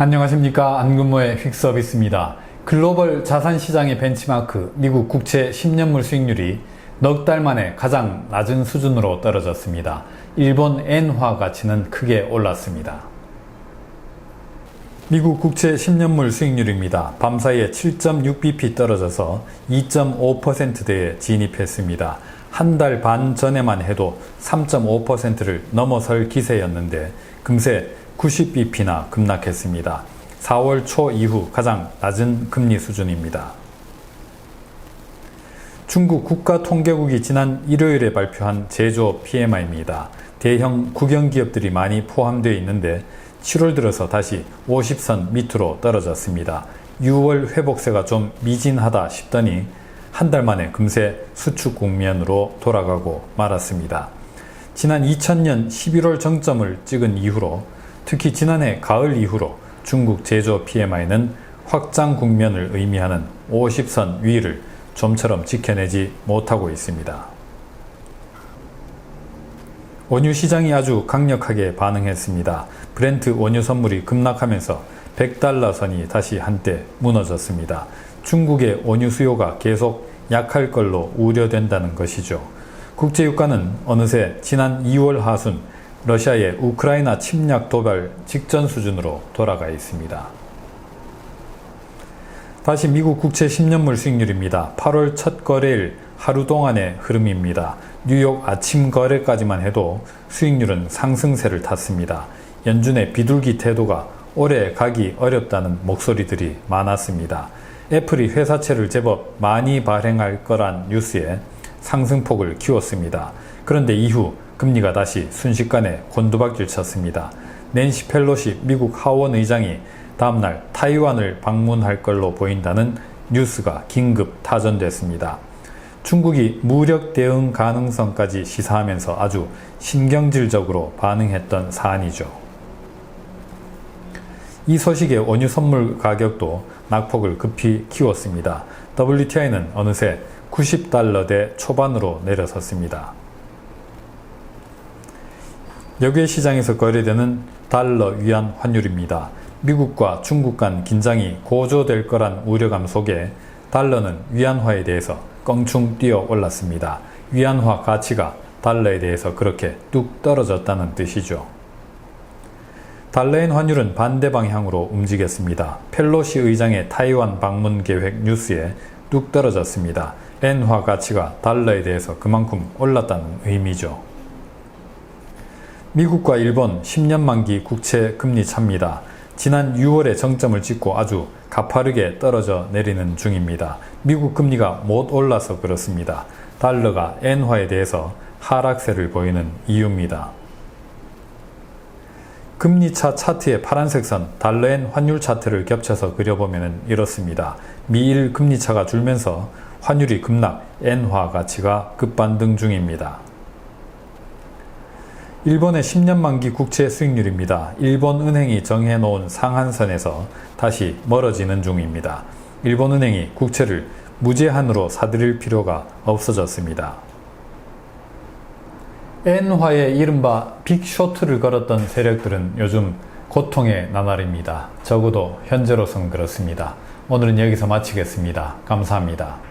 안녕하십니까. 안근모의 퀵서비스입니다. 글로벌 자산시장의 벤치마크 미국 국채 10년물 수익률이 넉 달 만에 가장 낮은 수준으로 떨어졌습니다. 일본 엔화 가치는 크게 올랐습니다. 미국 국채 10년물 수익률입니다. 밤사이에 7.6bp 떨어져서 2.5%대에 진입했습니다. 한 달 반 전에만 해도 3.5%를 넘어설 기세였는데 금세 90bp나 급락했습니다. 4월 초 이후 가장 낮은 금리 수준입니다. 중국 국가통계국이 지난 일요일에 발표한 제조 PMI입니다. 대형 국영기업들이 많이 포함되어 있는데 7월 들어서 다시 50선 밑으로 떨어졌습니다. 6월 회복세가 좀 미진하다 싶더니 한 달 만에 금세 수축 국면으로 돌아가고 말았습니다. 지난 2000년 11월 정점을 찍은 이후로 특히 지난해 가을 이후로 중국 제조 PMI는 확장 국면을 의미하는 50선 위를 좀처럼 지켜내지 못하고 있습니다. 원유 시장이 아주 강력하게 반응했습니다. 브렌트 원유 선물이 급락하면서 100달러 선이 다시 한때 무너졌습니다. 중국의 원유 수요가 계속 약할 걸로 우려된다는 것이죠. 국제유가는 어느새 지난 2월 하순 러시아의 우크라이나 침략 도발 직전 수준으로 돌아가 있습니다. 다시 미국 국채 10년물 수익률입니다. 8월 첫 거래일 하루 동안의 흐름입니다. 뉴욕 아침 거래까지만 해도 수익률은 상승세를 탔습니다. 연준의 비둘기 태도가 오래 가기 어렵다는 목소리들이 많았습니다. 애플이 회사채를 제법 많이 발행할 거란 뉴스에 상승폭을 키웠습니다. 그런데 이후 금리가 다시 순식간에 곤두박질 쳤습니다. 낸시 펠로시 미국 하원 의장이 다음날 타이완을 방문할 걸로 보인다는 뉴스가 긴급 타전됐습니다. 중국이 무력 대응 가능성까지 시사하면서 아주 신경질적으로 반응했던 사안이죠. 이 소식에 원유 선물 가격도 낙폭을 급히 키웠습니다. WTI는 어느새 90달러대 초반으로 내려섰습니다. 역외 시장에서 거래되는 달러 위안 환율입니다. 미국과 중국 간 긴장이 고조될 거란 우려감 속에 달러는 위안화에 대해서 껑충 뛰어 올랐습니다. 위안화 가치가 달러에 대해서 그렇게 뚝 떨어졌다는 뜻이죠. 달러엔 환율은 반대 방향으로 움직였습니다. 펠로시 의장의 타이완 방문 계획 뉴스에 뚝 떨어졌습니다. 엔화 가치가 달러에 대해서 그만큼 올랐다는 의미죠. 미국과 일본 10년 만기 국채 금리 차입니다. 지난 6월에 정점을 찍고 아주 가파르게 떨어져 내리는 중입니다. 미국 금리가 못 올라서 그렇습니다. 달러가 엔화에 대해서 하락세를 보이는 이유입니다. 금리차 차트의 파란색 선 달러엔 환율 차트를 겹쳐서 그려보면 이렇습니다. 미일 금리차가 줄면서 환율이 급락, 엔화 가치가 급반등 중입니다. 일본의 10년 만기 국채 수익률입니다. 일본 은행이 정해놓은 상한선에서 다시 멀어지는 중입니다. 일본 은행이 국채를 무제한으로 사들일 필요가 없어졌습니다. 엔화의 이른바 빅쇼트를 걸었던 세력들은 요즘 고통의 나날입니다. 적어도 현재로선 그렇습니다. 오늘은 여기서 마치겠습니다. 감사합니다.